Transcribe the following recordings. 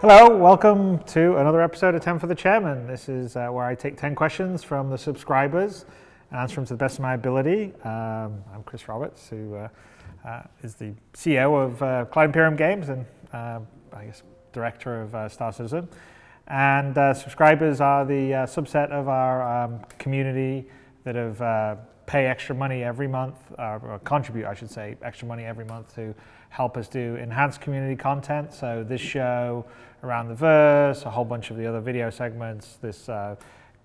Hello, welcome to another episode of 10 for the Chairman. This is where I take 10 questions from the subscribers and answer them to the best of my ability. I'm Chris Roberts, who is the CEO of Cloud Imperium Games and I guess director of Star Citizen. And subscribers are the subset of our community that have pay extra money every month, or contribute, I should say, extra money every month to help us do enhanced community content. So this show, Around the Verse, a whole bunch of the other video segments, this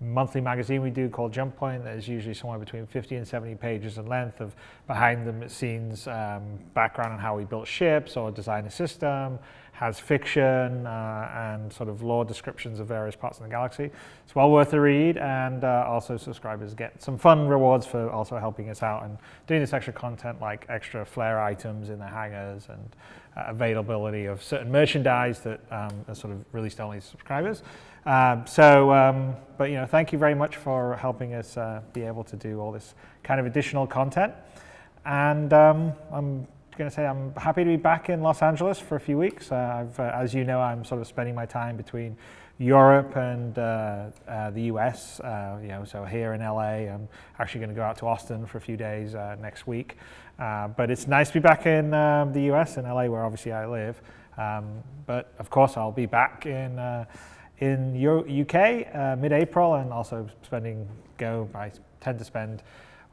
monthly magazine we do called Jump Point that is usually somewhere between 50 and 70 pages in length of behind the scenes background on how we built ships or design a system, has fiction and sort of lore descriptions of various parts of the galaxy. It's well worth a read, and also subscribers get some fun rewards for also helping us out and doing this extra content, like extra flair items in the hangars and availability of certain merchandise that are sort of released only to subscribers. But thank you very much for helping us be able to do all this kind of additional content. And I'm going to say I'm happy to be back in Los Angeles for a few weeks. As you know, I'm sort of spending my time between Europe and the US. So here in LA, I'm actually going to go out to Austin for a few days next week. But it's nice to be back in the US and LA, where obviously I live. But of course, I'll be back in UK mid-April, and also I tend to spend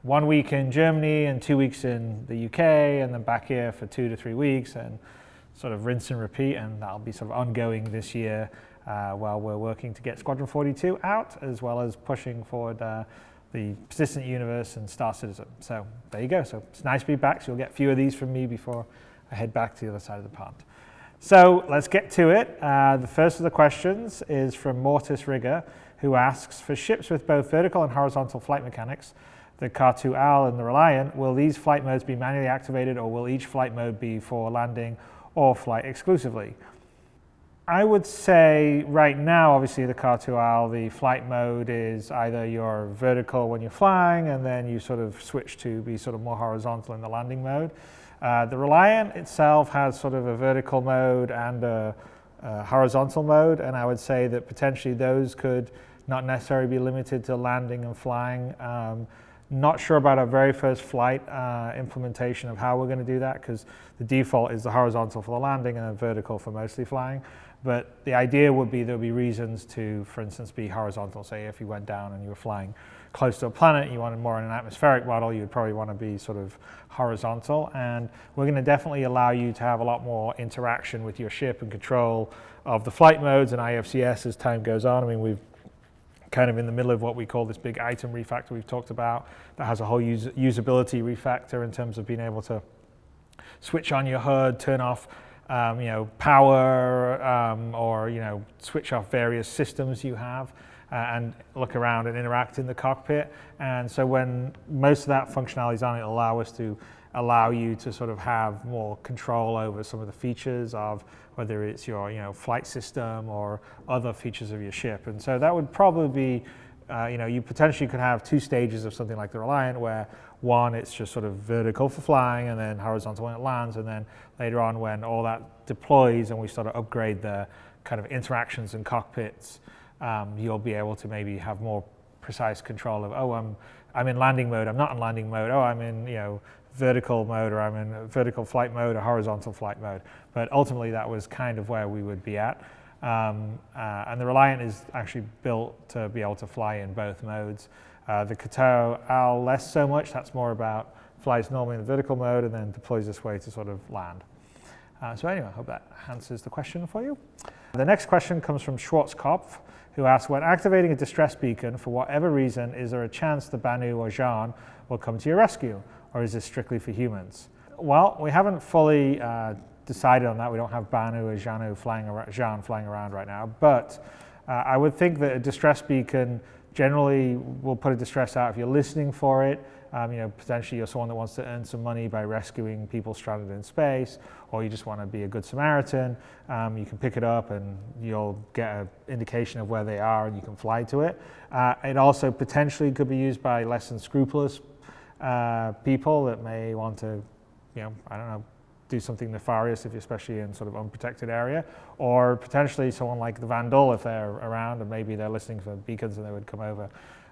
1 week in Germany and 2 weeks in the UK, and then back here for 2 to 3 weeks, and sort of rinse and repeat, and that'll be sort of ongoing this year while we're working to get Squadron 42 out, as well as pushing forward the Persistent Universe and Star Citizen. So there you go. So it's nice to be back, so you'll get a few of these from me before I head back to the other side of the pond. So let's get to it. The first of the questions is from Mortis Rigger, who asks, for ships with both vertical and horizontal flight mechanics, the Car-2 Owl and the Reliant, will these flight modes be manually activated, or will each flight mode be for landing or flight exclusively? I would say right now, obviously the Car-2 Owl, the flight mode is either you're vertical when you're flying, and then you sort of switch to be sort of more horizontal in the landing mode. The Reliant itself has sort of a vertical mode and a horizontal mode, and I would say that potentially those could not necessarily be limited to landing and flying. Not sure about our very first flight implementation of how we're going to do that, because the default is the horizontal for the landing and the vertical for mostly flying. But the idea would be there would be reasons to, for instance, be horizontal. Say if you went down and you were flying close to a planet, you wanted more in an atmospheric model, you'd probably want to be sort of horizontal. And we're going to definitely allow you to have a lot more interaction with your ship and control of the flight modes and IFCS as time goes on. I mean, we've kind of in the middle of what we call this big item refactor we've talked about that has a whole usability refactor in terms of being able to switch on your HUD, turn off power, or switch off various systems you have and look around and interact in the cockpit. And so when most of that functionality is on, it'll allow you to sort of have more control over some of the features of whether it's your flight system or other features of your ship. And so that would probably be, you potentially could have two stages of something like the Reliant, where one, it's just sort of vertical for flying and then horizontal when it lands, and then later on when all that deploys and we sort of upgrade the kind of interactions and cockpits, you'll be able to maybe have more precise control of, I'm in landing mode, I'm not in landing mode, I'm in vertical mode, or I'm in vertical flight mode or horizontal flight mode. But ultimately that was kind of where we would be at. And the Reliant is actually built to be able to fly in both modes. The Car-2 Owl less so much, that's more about flies normally in the vertical mode and then deploys this way to sort of land. So anyway, I hope that answers the question for you. The next question comes from Schwarzkopf, who asks, when activating a distress beacon, for whatever reason, is there a chance the Banu or Jean will come to your rescue, or is this strictly for humans? Well, we haven't fully decided on that. We don't have Banu or Jean flying around right now, but I would think that a distress beacon generally will put a distress out if you're listening for it. Potentially you're someone that wants to earn some money by rescuing people stranded in space, or you just want to be a good Samaritan. You can pick it up and you'll get an indication of where they are and you can fly to it. It also potentially could be used by less than scrupulous people that may want to, do something nefarious, if especially in sort of unprotected area, or potentially someone like the Vandal, if they're around and maybe they're listening for beacons and they would come over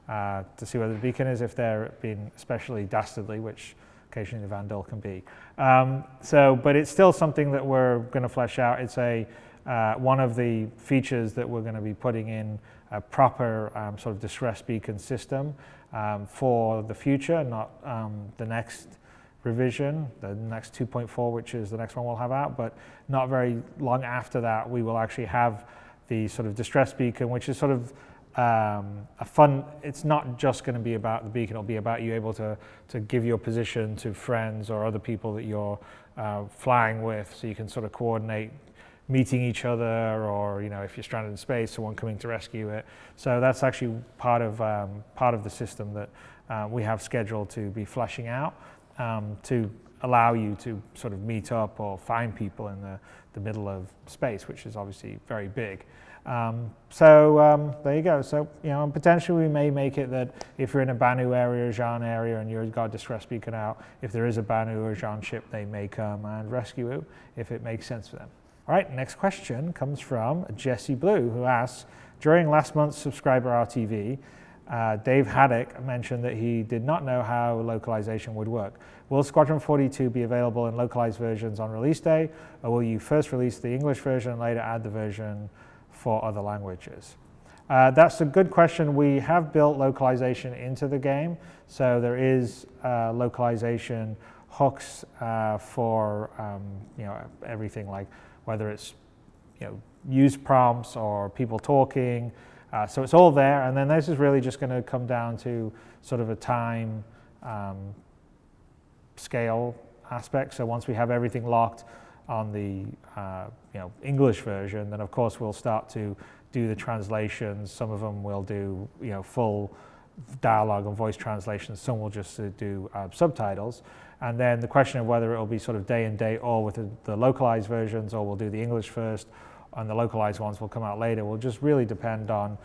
to see where the beacon is if they're being especially dastardly, which occasionally the Vandal can be. But it's still something that we're going to flesh out. It's one of the features that we're going to be putting in a proper sort of distress beacon system for the future, not the next revision, the next 2.4, which is the next one we'll have out, but not very long after that we will actually have the sort of distress beacon, which is sort of a fun, it's not just going to be about the beacon, it'll be about you able to give your position to friends or other people that you're flying with, so you can sort of coordinate meeting each other, or if you're stranded in space, someone coming to rescue it. So that's actually part of the system that we have scheduled to be fleshing out to allow you to sort of meet up or find people in the middle of space, which is obviously very big. There you go. So potentially we may make it that if you're in a Banu area, Jean area, and you've got a distress beacon out, if there is a Banu or Jean ship, they may come and rescue you if it makes sense for them. All right, next question comes from Jesse Blue, who asks, during last month's subscriber RTV, Dave Haddock mentioned that he did not know how localization would work. Will Squadron 42 be available in localized versions on release day, or will you first release the English version and later add the version for other languages? That's a good question. We have built localization into the game, so there is localization hooks for everything, like whether it's use prompts or people talking. So it's all there, and then this is really just going to come down to sort of a time scale aspect. So once we have everything locked on the English version, then of course we'll start to do the translations. Some of them will do full dialogue and voice translations. Some will just do subtitles. And then the question of whether it will be sort of day and date or with the localized versions, or we'll do the English first and the localized ones will come out later, will just really depend on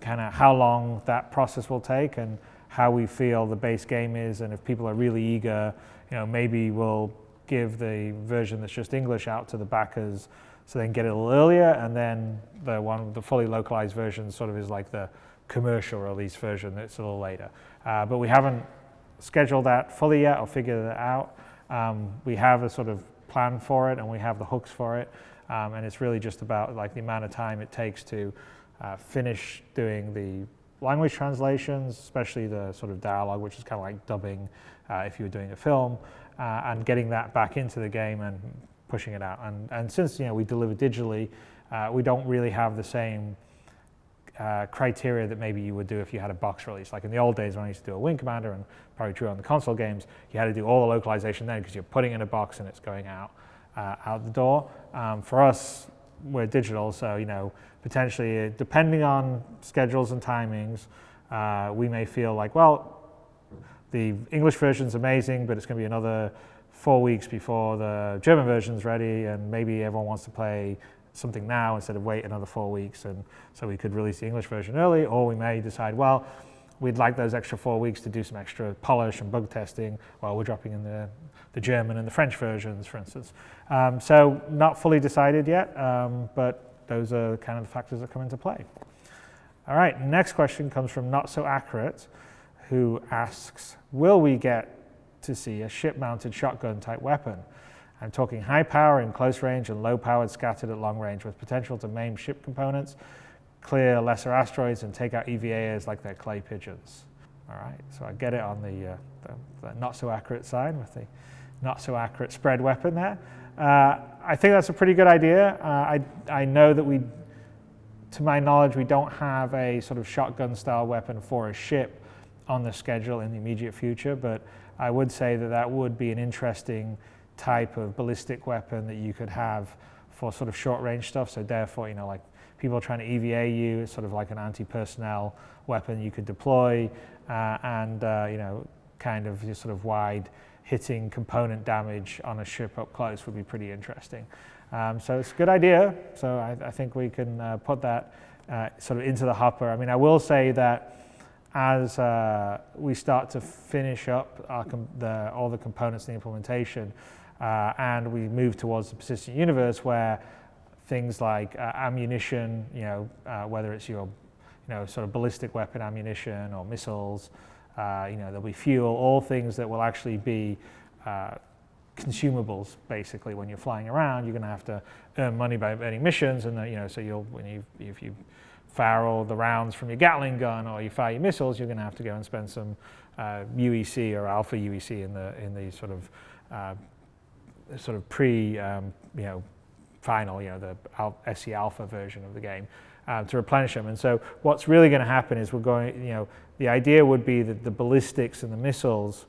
kind of how long that process will take and how we feel the base game is. And if people are really eager, maybe we'll give the version that's just English out to the backers so they can get it a little earlier, and then the fully localized version sort of is like the commercial release version that's a little later. But we haven't scheduled that fully yet or figured it out. We have a sort of plan for it and we have the hooks for it, and it's really just about like the amount of time it takes to finish doing the language translations, especially the sort of dialogue, which is kind of like dubbing if you were doing a film, and getting that back into the game and pushing it out. And since we deliver digitally, we don't really have the same criteria that maybe you would do if you had a box release. Like in the old days when I used to do a Wing Commander, and probably true on the console games, you had to do all the localization then because you're putting it in a box and it's going out the door. For us, we're digital, so potentially depending on schedules and timings, we may feel like, well, the English version's amazing, but it's going to be another 4 weeks before the German version's ready, and maybe everyone wants to play something now instead of wait another 4 weeks, and so we could release the English version early, or we may decide, well, we'd like those extra 4 weeks to do some extra polish and bug testing while we're dropping in the German and the French versions, for instance. So not fully decided yet, but those are kind of the factors that come into play. All right, next question comes from Not So Accurate, who asks, will we get to see a ship-mounted shotgun type weapon? I'm talking high power in close range and low powered scattered at long range with potential to maim ship components, clear lesser asteroids, and take out EVAs like they're clay pigeons. All right, so I get it on the not so accurate side with the not so accurate spread weapon there. I think that's a pretty good idea. I know that to my knowledge, we don't have a sort of shotgun style weapon for a ship on the schedule in the immediate future, but I would say that would be an interesting type of ballistic weapon that you could have for sort of short range stuff. So therefore, like people trying to EVA you, it's sort of like an anti-personnel weapon you could deploy, and kind of sort of wide hitting component damage on a ship up close would be pretty interesting. So it's a good idea. So I think we can put that sort of into the hopper. I mean, I will say that as we start to finish up all the components in the implementation, and we move towards the persistent universe where things like ammunition, whether it's your sort of ballistic weapon ammunition or missiles, there'll be fuel, all things that will actually be consumables. Basically, when you're flying around, you're going to have to earn money by earning missions, and so if you fire all the rounds from your Gatling gun or you fire your missiles, you're going to have to go and spend some UEC or alpha UEC in the sort of pre final, the SC alpha version of the game to replenish them. And so what's really going to happen is the idea would be that the ballistics and the missiles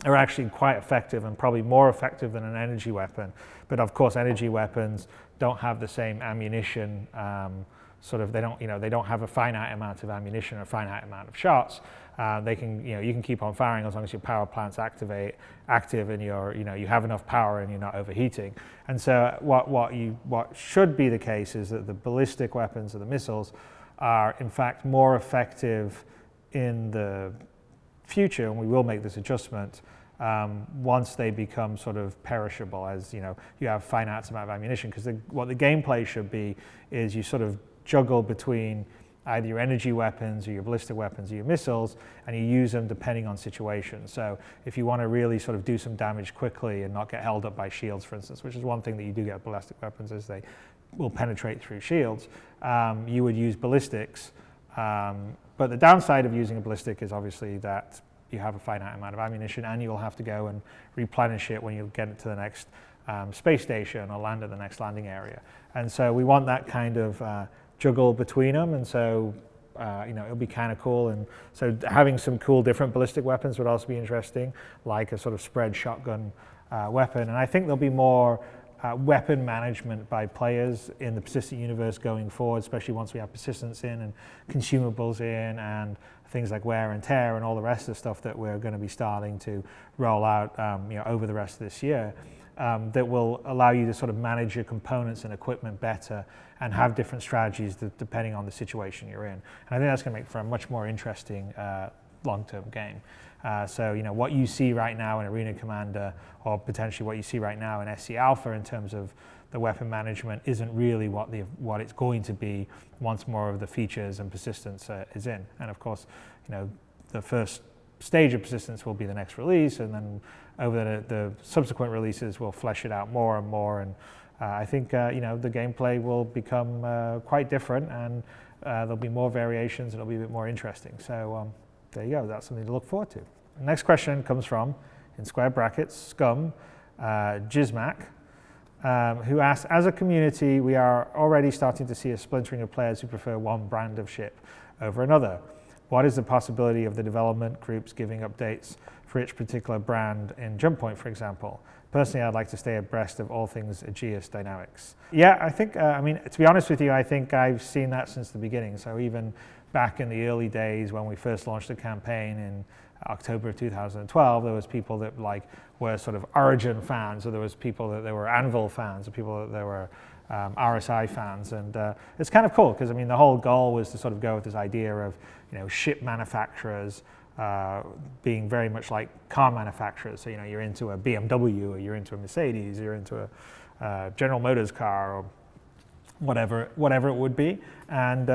are actually quite effective and probably more effective than an energy weapon. But of course, energy weapons don't have the same ammunition. They don't have a finite amount of ammunition or a finite amount of shots. You can keep on firing as long as your power plant's active and you have enough power and you're not overheating. And so what should be the case is that the ballistic weapons or the missiles are in fact more effective in the future, and we will make this adjustment once they become sort of perishable, as you have finite amount of ammunition. Because what the gameplay should be is you sort of juggle between either your energy weapons or your ballistic weapons or your missiles, and you use them depending on situation. So if you want to really sort of do some damage quickly and not get held up by shields, for instance, which is one thing that you do get with ballistic weapons, is they will penetrate through shields, you would use ballistics. But the downside of using a ballistic is obviously that you have a finite amount of ammunition, and you will have to go and replenish it when you get it to the next space station or land at the next landing area. And so we want that kind of juggle between them, and so it'll be kind of cool. And so having some cool different ballistic weapons would also be interesting, like a sort of spread shotgun weapon. And I think there'll be more weapon management by players in the persistent universe going forward, especially once we have persistence in and consumables in and things like wear and tear and all the rest of the stuff that we're going to be starting to roll out over the rest of this year. That will allow you to sort of manage your components and equipment better and have different strategies depending on the situation you're in. And I think that's going to make for a much more interesting long-term game. So what you see right now in Arena Commander, or potentially what you see right now in SC Alpha in terms of the weapon management, isn't really what it's going to be once more of the features and persistence is in. And of course, the first stage of persistence will be the next release, and then over the subsequent releases we'll flesh it out more and more. And I think the gameplay will become quite different, and there'll be more variations, and it'll be a bit more interesting. So there you go, that's something to look forward to. The next question comes from, in square brackets, Scum Jizmac, who asks, as a community, we are already starting to see a splintering of players who prefer one brand of ship over another. What is the possibility of the development groups giving updates for each particular brand in Jump Point, for example? Personally, I'd like to stay abreast of all things Aegis Dynamics. Yeah, I think, to be honest with you, I think I've seen that since the beginning. So even back in the early days when we first launched the campaign in October of 2012, there was people that were sort of Origin fans, or there was people that were Anvil fans, or people that were RSI fans. And it's kind of cool because the whole goal was to sort of go with this idea of ship manufacturers being very much like car manufacturers. So you're into a BMW, or you're into a Mercedes, you're into a General Motors car, or whatever it would be. And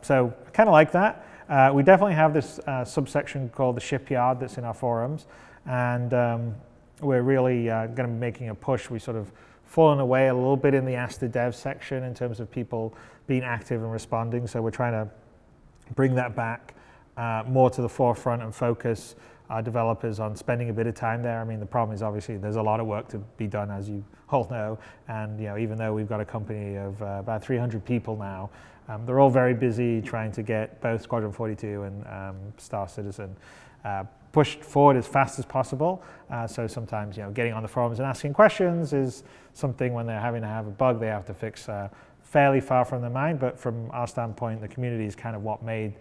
so I kind of like that. We definitely have this subsection called the shipyard that's in our forums, and we're really going to be making a push. We sort of fallen away a little bit in the Ask the Dev section in terms of people being active and responding, so we're trying to bring that back more to the forefront and focus our developers on spending a bit of time there. The problem is obviously there's a lot of work to be done, as you all know, and even though we've got a company of about 300 people now, they're all very busy trying to get both Squadron 42 and Star Citizen pushed forward as fast as possible. So sometimes getting on the forums and asking questions is something, when they're having to have a bug they have to fix, fairly far from their mind. But from our standpoint, the community is kind of what made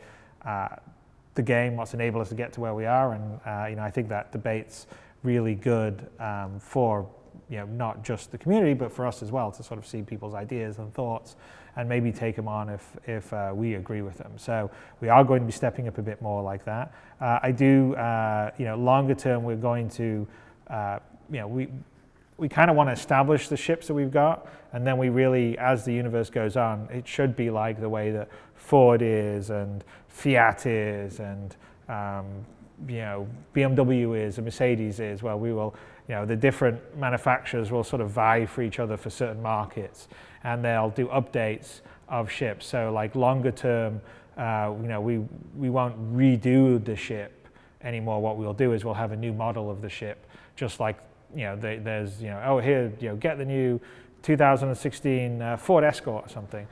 the game, what's enabled us to get to where we are. And I think that debate's really good for not just the community, but for us as well, to sort of see people's ideas and thoughts and maybe take them on if we agree with them. So we are going to be stepping up a bit more like that. I do, longer term, we're going to, we kind of want to establish the ships that we've got, and then we really, as the universe goes on, it should be like the way that Ford is and Fiat is and BMW is and Mercedes is. Well, we will, the different manufacturers will sort of vie for each other for certain markets, and they'll do updates of ships. So like longer term, we won't redo the ship anymore. What we'll do is we'll have a new model of the ship, just like there's get the new 2016 Ford Escort or something,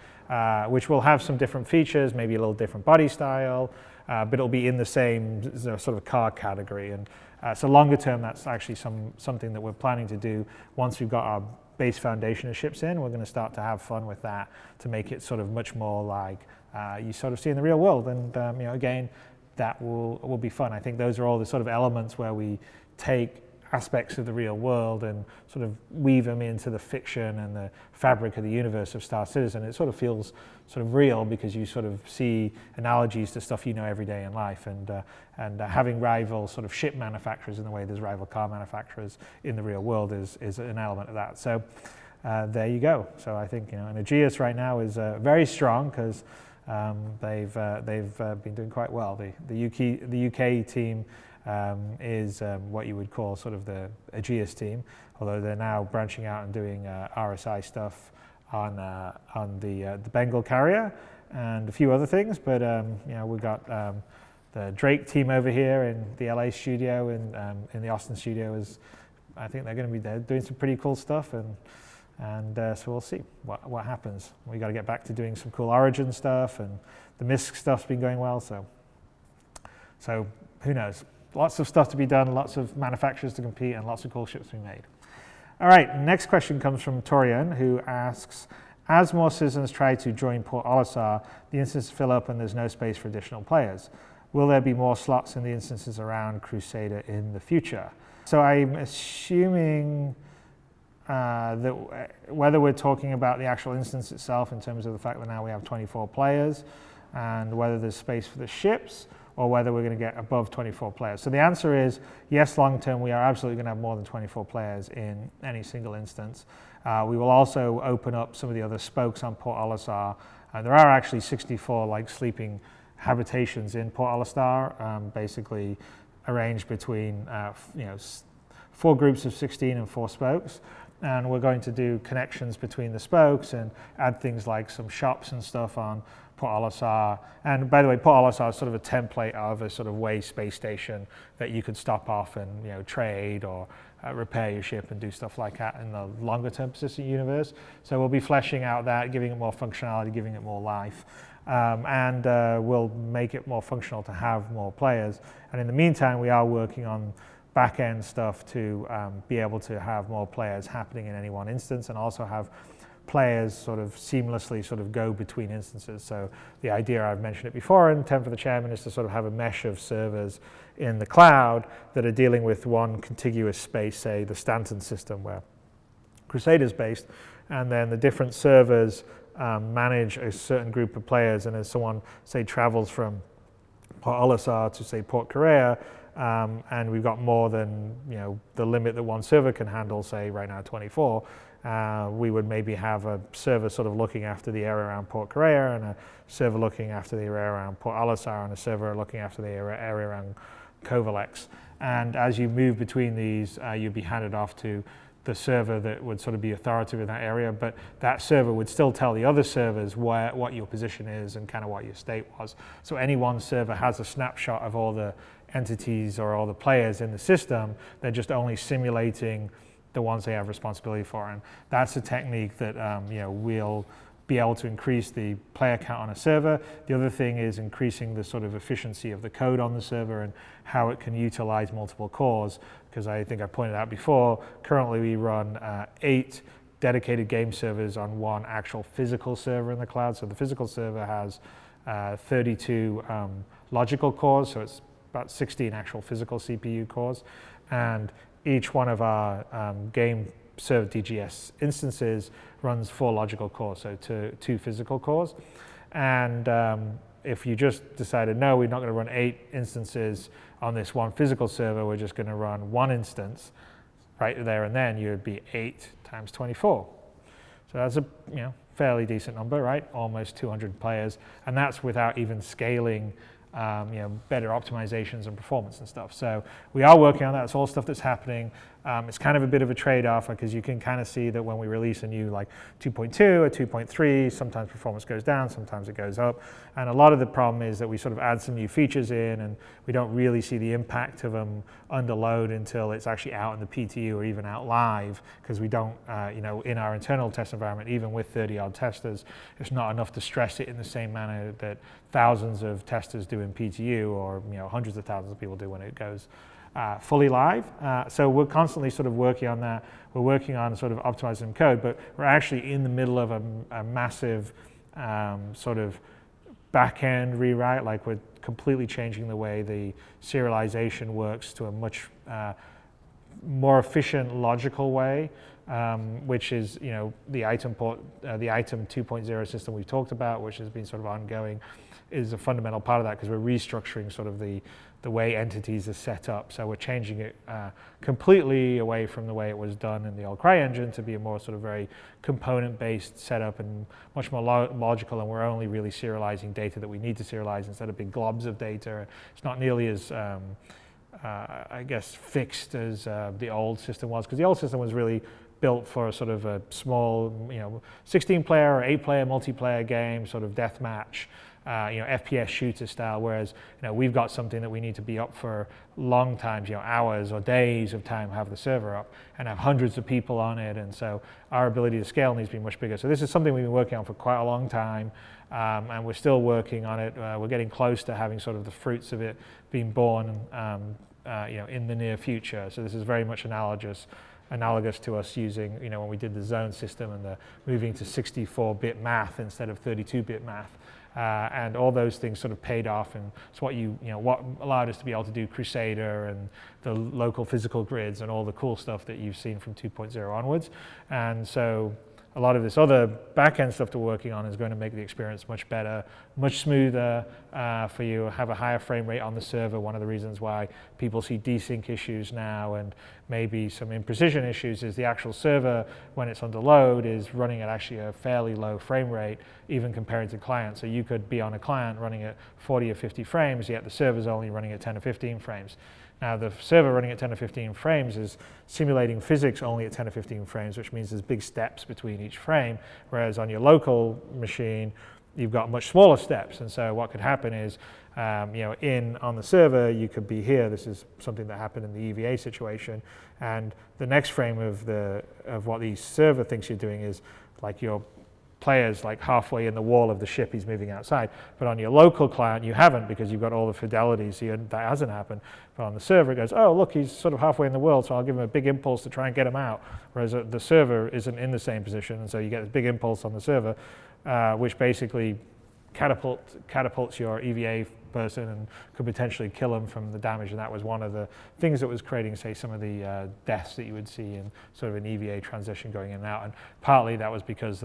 which will have some different features, maybe a little different body style, but it'll be in the same sort of car category. And so longer term, that's actually something that we're planning to do. Once we've got our base foundation of ships in, we're going to start to have fun with that to make it sort of much more like you sort of see in the real world. And again, that will be fun. I think those are all the sort of elements where we take aspects of the real world and sort of weave them into the fiction and the fabric of the universe of Star Citizen. It sort of feels sort of real because you sort of see analogies to stuff every day in life, and having rival sort of ship manufacturers in the way there's rival car manufacturers in the real world is an element of that. So there you go. So I think and Aegeus right now is very strong because they've been doing quite well. The UK team is what you would call sort of the Aegeus team, although they're now branching out and doing RSI stuff on the Bengal carrier and a few other things. But we've got the Drake team over here in the LA studio and in the Austin studio. I think they're going to be there doing some pretty cool stuff, and so we'll see what happens. We got to get back to doing some cool Origin stuff, and the MISC stuff's been going well. So who knows? Lots of stuff to be done, lots of manufacturers to compete, and lots of cool ships to be made. All right, next question comes from Torian, who asks, as more citizens try to join Port Olisar, the instances fill up and there's no space for additional players. Will there be more slots in the instances around Crusader in the future? So I'm assuming that whether we're talking about the actual instance itself in terms of the fact that now we have 24 players, and whether there's space for the ships, or whether we're going to get above 24 players. So the answer is yes, long term, we are absolutely going to have more than 24 players in any single instance. We will also open up some of the other spokes on Port Olisar. There are actually 64 sleeping habitations in Port Olisar, basically arranged between 4 groups of 16 and 4 spokes. And we're going to do connections between the spokes and add things like some shops and stuff on Port Olisar. And by the way, Port Olisar is sort of a template of a sort of way space station that you could stop off and trade or repair your ship and do stuff like that in the longer term persistent universe. So we'll be fleshing out that, giving it more functionality, giving it more life. And we'll make it more functional to have more players. And in the meantime, we are working on back-end stuff to be able to have more players happening in any one instance, and also have players sort of seamlessly sort of go between instances. So the idea, I've mentioned it before in 10 for the Chairman, is to sort of have a mesh of servers in the cloud that are dealing with one contiguous space, say the Stanton system where Crusader's based, and then the different servers manage a certain group of players. And as someone, say, travels from Port Olisar to, say, Port Korea, and we've got more than the limit that one server can handle, say right now 24, we would maybe have a server sort of looking after the area around Port Korea, and a server looking after the area around Port Olisar, and a server looking after the area around Covalex. And as you move between these, you'd be handed off to the server that would sort of be authoritative in that area, but that server would still tell the other servers what your position is and kind of what your state was. So any one server has a snapshot of all the entities or all the players in the system. They're just only simulating the ones they have responsibility for, and that's a technique that we'll be able to increase the player count on a server. The other thing is increasing the sort of efficiency of the code on the server and how it can utilize multiple cores, because I think I pointed out before, currently we run 8 dedicated game servers on one actual physical server in the cloud. So the physical server has 32 logical cores, so it's about 16 actual physical CPU cores, and each one of our game server DGS instances runs 4 logical cores, so 2 physical cores. And if you just decided, no, we're not going to run 8 instances on this one physical server, we're just going to run one instance, right there and then, you would be 8 times 24. So that's a fairly decent number, right? Almost 200 players, and that's without even scaling better optimizations and performance and stuff. So we are working on that. It's all stuff that's happening. It's kind of a bit of a trade-off because you can kind of see that when we release a new like 2.2 or 2.3, sometimes performance goes down, sometimes it goes up. And a lot of the problem is that we sort of add some new features in and we don't really see the impact of them under load until it's actually out in the PTU or even out live, because we don't, in our internal test environment, even with 30-odd testers, it's not enough to stress it in the same manner that thousands of testers do in PTU, or hundreds of thousands of people do when it goes fully live. So we're constantly sort of working on that. We're working on sort of optimizing code, but we're actually in the middle of a massive sort of back-end rewrite. Like, we're completely changing the way the serialization works to a much more efficient, logical way, which is the item 2.0 system we've talked about, which has been sort of ongoing, is a fundamental part of that, because we're restructuring sort of the way entities are set up. So we're changing it completely away from the way it was done in the old CryEngine to be a more sort of very component-based setup and much more logical, and we're only really serializing data that we need to serialize instead of big globs of data. It's not nearly as I guess fixed as the old system was, because the old system was really built for a sort of a small 16-player or 8-player multiplayer game, sort of deathmatch, FPS shooter style, whereas we've got something that we need to be up for long times, hours or days of time, have the server up and have hundreds of people on it, and so our ability to scale needs to be much bigger. So this is something we've been working on for quite a long time, and we're still working on it. We're getting close to having sort of the fruits of it being born in the near future. So this is very much analogous to us using, when we did the zone system and the moving to 64-bit math instead of 32-bit math. And all those things sort of paid off, and it's what what allowed us to be able to do Crusader and the local physical grids and all the cool stuff that you've seen from 2.0 onwards. And so a lot of this other back-end stuff we're working on is going to make the experience much better, much smoother for you, have a higher frame rate on the server. One of the reasons why people see desync issues now and maybe some imprecision issues is the actual server, when it's under load, is running at actually a fairly low frame rate, even compared to client. So you could be on a client running at 40 or 50 frames, yet the server's only running at 10 or 15 frames. Now, the server running at 10 or 15 frames is simulating physics only at 10 or 15 frames, which means there's big steps between each frame, whereas on your local machine, you've got much smaller steps. And so what could happen is, on the server, you could be here. This is something that happened in the EVA situation. And the next frame of what the server thinks you're doing is like your player's like halfway in the wall of the ship, he's moving outside. But on your local client, you haven't, because you've got all the fidelities, so that hasn't happened. But on the server, it goes, oh, look, he's sort of halfway in the world, so I'll give him a big impulse to try and get him out. Whereas the server isn't in the same position, and so you get this big impulse on the server, which basically catapults your EVA person and could potentially kill them from the damage. And that was one of the things that was creating, say, some of the deaths that you would see in sort of an EVA transition going in and out. And partly that was because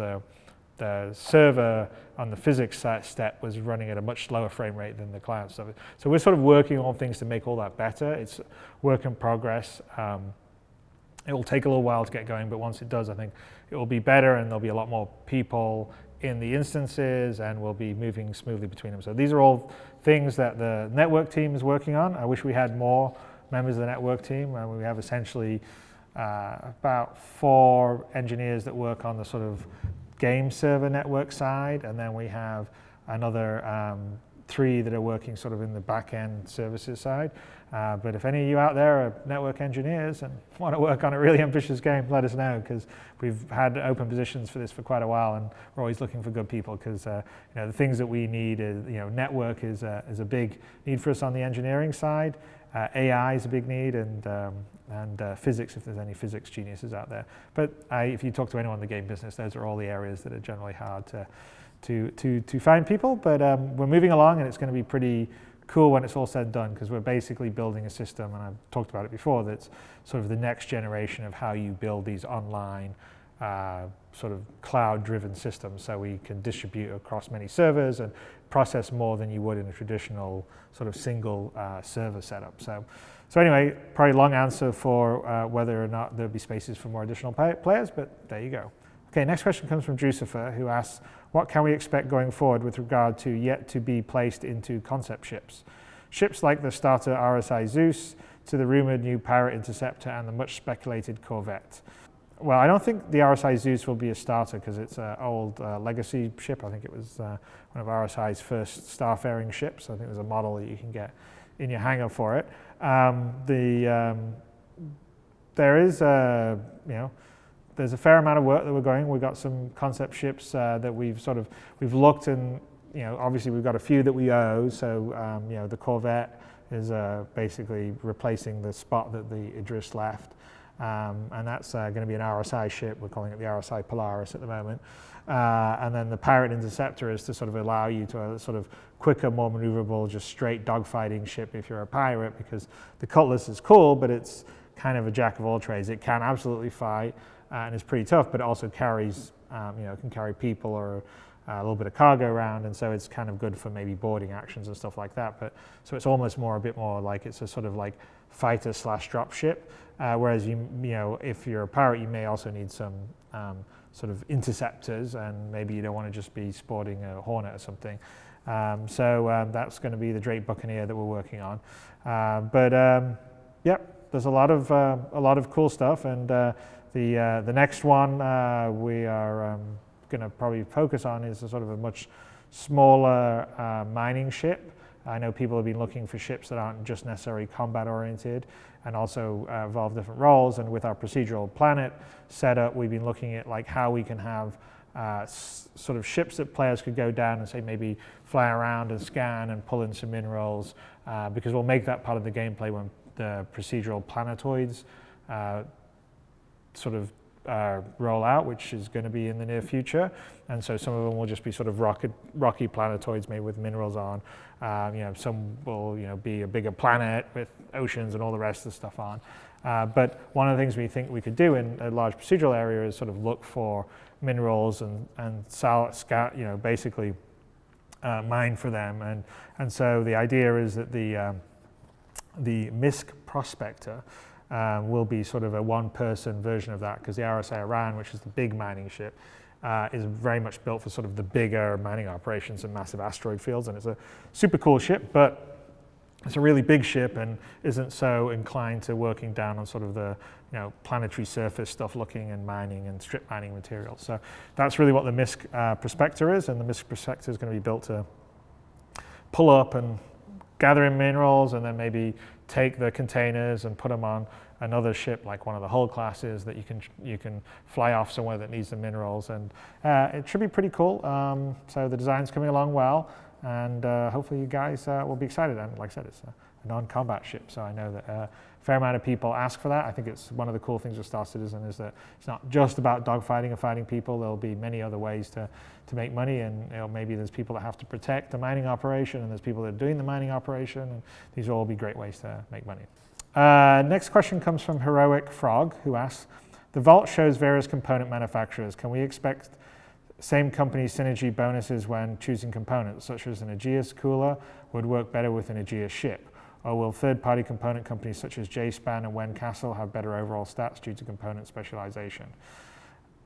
the server on the physics step was running at a much slower frame rate than the client stuff. So we're sort of working on things to make all that better. It's work in progress. It will take a little while to get going, but once it does, I think it will be better, and there'll be a lot more people in the instances, and we'll be moving smoothly between them. So these are all things that the network team is working on. I wish we had more members of the network team. We have essentially about 4 engineers that work on the sort of game server network side, and then we have another 3 that are working sort of in the back-end services side. But if any of you out there are network engineers and want to work on a really ambitious game, let us know, because we've had open positions for this for quite a while, and we're always looking for good people, because the things that we need is, network is a big need for us on the engineering side. AI is a big need, and physics, if there's any physics geniuses out there. But if you talk to anyone in the game business, those are all the areas that are generally hard to find people. But we're moving along, and it's going to be pretty cool when it's all said and done, because we're basically building a system, and I've talked about it before, that's sort of the next generation of how you build these online sort of cloud-driven system, so we can distribute across many servers and process more than you would in a traditional sort of single server setup. So anyway, probably long answer for whether or not there'll be spaces for more additional players, but there you go. Okay, next question comes from Drucifer, who asks, what can we expect going forward with regard to yet to be placed into concept ships? Ships like the starter RSI Zeus, to the rumored new Pirate Interceptor and the much speculated Corvette. Well, I don't think the RSI Zeus will be a starter because it's an old legacy ship. I think it was one of RSI's first starfaring ships. I think there's a model that you can get in your hangar for it. There is there's a fair amount of work that we're going. We've got some concept ships that we've looked, and obviously we've got a few that we owe. So the Corvette is basically replacing the spot that the Idris left. And that's going to be an RSI ship. We're calling it the RSI Polaris at the moment. And then the Pirate Interceptor is to sort of allow you to a sort of quicker, more maneuverable, just straight dogfighting ship if you're a pirate, because the Cutlass is cool, but it's kind of a jack of all trades. It can absolutely fight and it's pretty tough, but it also carries, it can carry people or a little bit of cargo around, and so it's kind of good for maybe boarding actions and stuff like that. But so it's almost a bit more like it's a sort of like fighter / drop ship. Whereas if you're a pirate, you may also need some sort of interceptors, and maybe you don't want to just be sporting a Hornet or something. So that's going to be the Drake Buccaneer that we're working on. There's a lot of cool stuff, and the next one we are going to probably focus on is a sort of a much smaller mining ship. I know people have been looking for ships that aren't just necessarily combat oriented and also involve different roles. And with our procedural planet setup, we've been looking at like how we can have sort of ships that players could go down and say maybe fly around and scan and pull in some minerals, because we'll make that part of the gameplay when the procedural planetoids sort of roll out, which is going to be in the near future. And so some of them will just be sort of rocky planetoids made with minerals on. Some will be a bigger planet with oceans and all the rest of the stuff on. But one of the things we think we could do in a large procedural area is sort of look for minerals and basically mine for them. And so the idea is that the MISC Prospector will be sort of a one-person version of that, because the RSI Iran, which is the big mining ship, is very much built for sort of the bigger mining operations and massive asteroid fields, and it's a super cool ship, but it's a really big ship and isn't so inclined to working down on sort of the planetary surface stuff, looking and mining and strip mining materials. So that's really what the MISC Prospector is, and the MISC Prospector is going to be built to pull up and gather in minerals, and then maybe take the containers and put them on another ship, like one of the hull classes that you can fly off somewhere that needs the minerals, and it should be pretty cool. So the design's coming along well, and hopefully you guys will be excited. And like I said, it's a non-combat ship, so I know that a fair amount of people ask for that. I think it's one of the cool things with Star Citizen is that it's not just about dogfighting and fighting people. There'll be many other ways to make money, and maybe there's people that have to protect the mining operation, and there's people that are doing the mining operation, and these will all be great ways to make money. Next question comes from Heroic Frog, who asks, the Vault shows various component manufacturers. Can we expect same company synergy bonuses when choosing components, such as an Aegis cooler would work better with an Aegis ship? Or will third-party component companies such as JSpan and Wen Castle have better overall stats due to component specialization?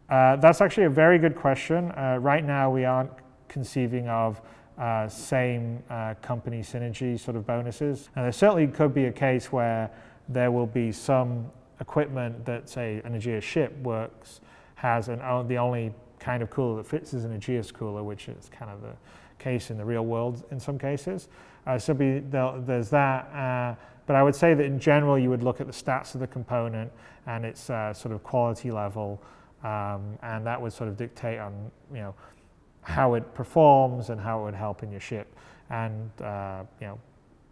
That's actually a very good question. Right now, we aren't conceiving of same company synergy sort of bonuses. And there certainly could be a case where there will be some equipment that, say, an Aegis ship has the only kind of cooler that fits is an Aegis cooler, which is kind of the case in the real world in some cases. There's that, but I would say that in general you would look at the stats of the component and its sort of quality level, and that would sort of dictate on how it performs and how it would help in your ship, and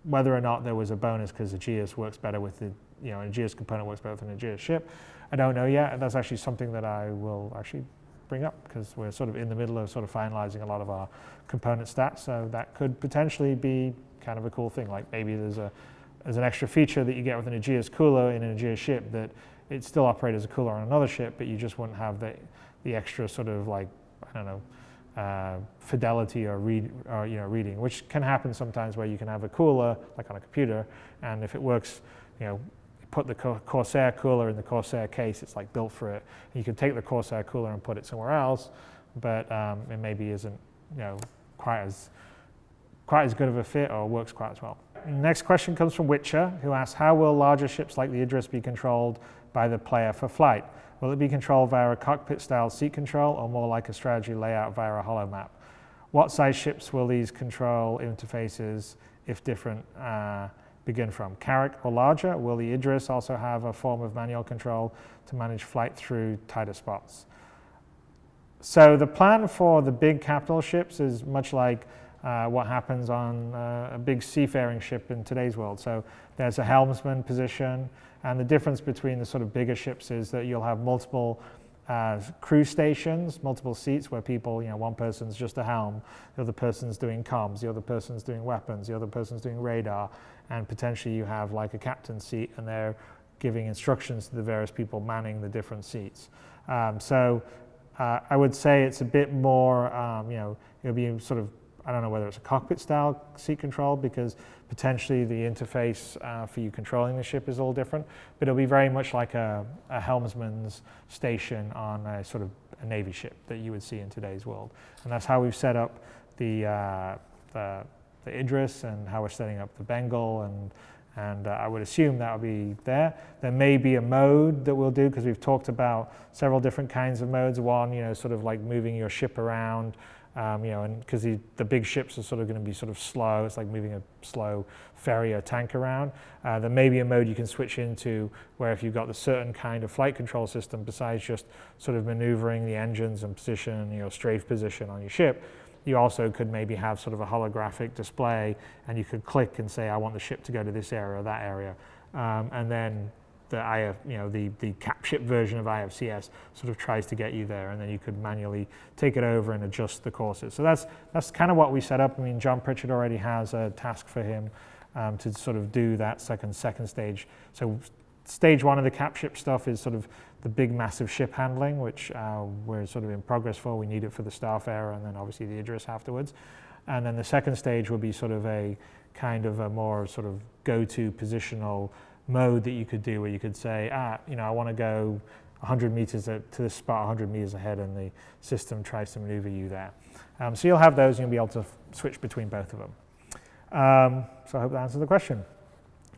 whether or not there was a bonus because Aegis works better with the an Aegis component works better with an Aegis ship. I don't know yet, and that's actually something that I will actually bring up, because we're sort of in the middle of sort of finalizing a lot of our component stats, so that could potentially be kind of a cool thing. Like maybe there's an extra feature that you get with an Aegis cooler in an Aegis ship that it'd still operate as a cooler on another ship, but you just wouldn't have the extra sort of like, I don't know, fidelity or reading, which can happen sometimes where you can have a cooler, like on a computer, and if it works, put the Corsair cooler in the Corsair case, it's like built for it. You can take the Corsair cooler and put it somewhere else, but it maybe isn't quite as good of a fit or works quite as well. Next question comes from Witcher, who asks, how will larger ships like the Idris be controlled by the player for flight? Will it be controlled via a cockpit-style seat control or more like a strategy layout via a holo map? What size ships will these control interfaces, if different, begin from? Carrack or larger? Will the Idris also have a form of manual control to manage flight through tighter spots? So the plan for the big capital ships is much like what happens on a big seafaring ship in today's world. So there's a helmsman position, and the difference between the sort of bigger ships is that you'll have multiple crew stations, multiple seats where people, one person's just a helm, the other person's doing comms, the other person's doing weapons, the other person's doing radar, and potentially you have like a captain's seat, and they're giving instructions to the various people manning the different seats. I would say it's a bit more, it'll be sort of, I don't know whether it's a cockpit style seat control, because potentially the interface for you controlling the ship is all different, but it'll be very much like a helmsman's station on a sort of a Navy ship that you would see in today's world. And that's how we've set up the Idris, and how we're setting up the Bengal, and I would assume that will be there. There may be a mode that we'll do, because we've talked about several different kinds of modes. One, sort of like moving your ship around, and because the big ships are sort of going to be sort of slow. It's like moving a slow ferry or tank around. There may be a mode you can switch into where if you've got a certain kind of flight control system, besides just sort of maneuvering the engines and position, strafe position on your ship, you also could maybe have sort of a holographic display, and you could click and say, I want the ship to go to this area or that area. And then the cap ship version of IFCS sort of tries to get you there, and then you could manually take it over and adjust the courses. So that's kind of what we set up. I mean, John Pritchard already has a task for him to sort of do that second stage. So stage one of the cap ship stuff is sort of the big massive ship handling, which we're sort of in progress for. We need it for the Starfarer, and then obviously the Idris afterwards. And then the second stage will be sort of a kind of a more sort of go-to positional mode that you could do, where you could say, I want to go 100 meters to this spot 100 meters ahead, and the system tries to maneuver you there. So you'll have those, and you'll be able to switch between both of them. So I hope that answers the question.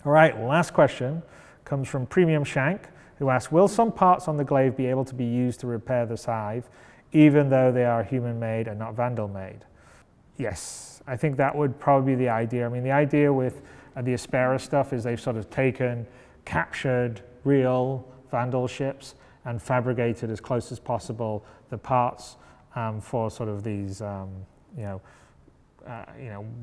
All right, last question comes from Premium Shank, who asks, will some parts on the Glaive be able to be used to repair the scythe, even though they are human-made and not Vandal-made? Yes, I think that would probably be the idea. I mean, the idea with the Aspera stuff is they've sort of captured real Vandal ships and fabricated as close as possible the parts for sort of these,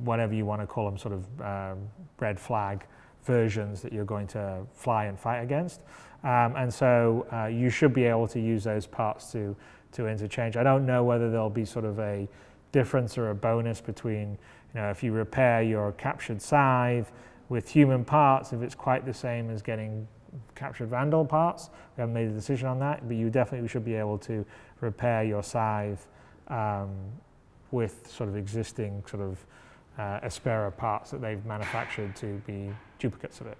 whatever you want to call them, sort of red flag versions that you're going to fly and fight against. And so you should be able to use those parts to interchange. I don't know whether there'll be sort of a difference or a bonus between, if you repair your captured scythe with human parts, if it's quite the same as getting captured Vandal parts. We haven't made a decision on that, but you definitely should be able to repair your scythe with sort of existing sort of Aspera parts that they've manufactured to be duplicates of it.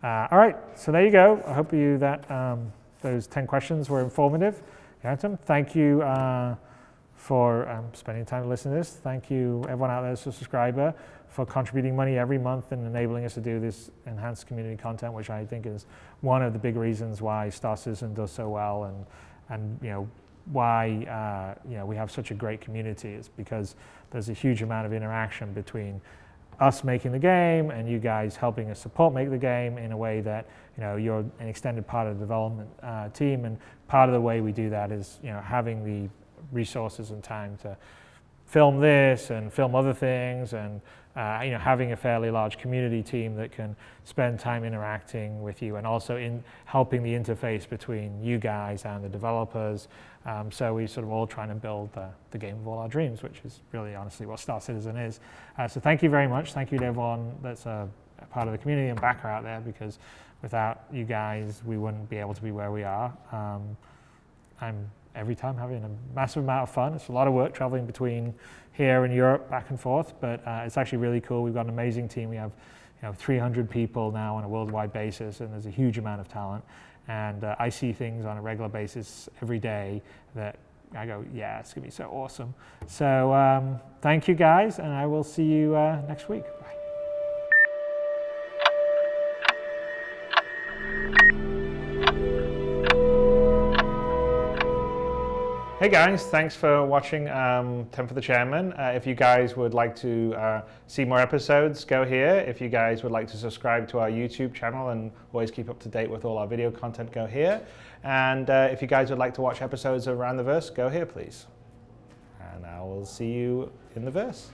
All right, so there you go. I hope those 10 questions were informative. Thank you for spending time to listen to this. Thank you, everyone out there as a subscriber, for contributing money every month and enabling us to do this enhanced community content, which I think is one of the big reasons why Star Citizen does so well, and why we have such a great community. Is because there's a huge amount of interaction between us making the game and you guys helping us make the game in a way that you're an extended part of the development team, and part of the way we do that is having the resources and time to film this and film other things, and having a fairly large community team that can spend time interacting with you, and also in helping the interface between you guys and the developers. So we sort of all trying to build the game of all our dreams, which is really honestly what Star Citizen is. So thank you very much. Thank you to everyone that's a part of the community and backer out there, because without you guys, we wouldn't be able to be where we are. I'm every time having a massive amount of fun. It's a lot of work traveling between here and Europe, back and forth, but it's actually really cool. We've got an amazing team. We have 300 people now on a worldwide basis, and there's a huge amount of talent. And I see things on a regular basis every day that I go, yeah, it's gonna be so awesome. So thank you guys, and I will see you next week. Bye. Hey guys, thanks for watching 10 for the Chairman. If you guys would like to see more episodes, go here. If you guys would like to subscribe to our YouTube channel and always keep up to date with all our video content, go here. And if you guys would like to watch episodes of Around the Verse, go here please. And I will see you in the verse.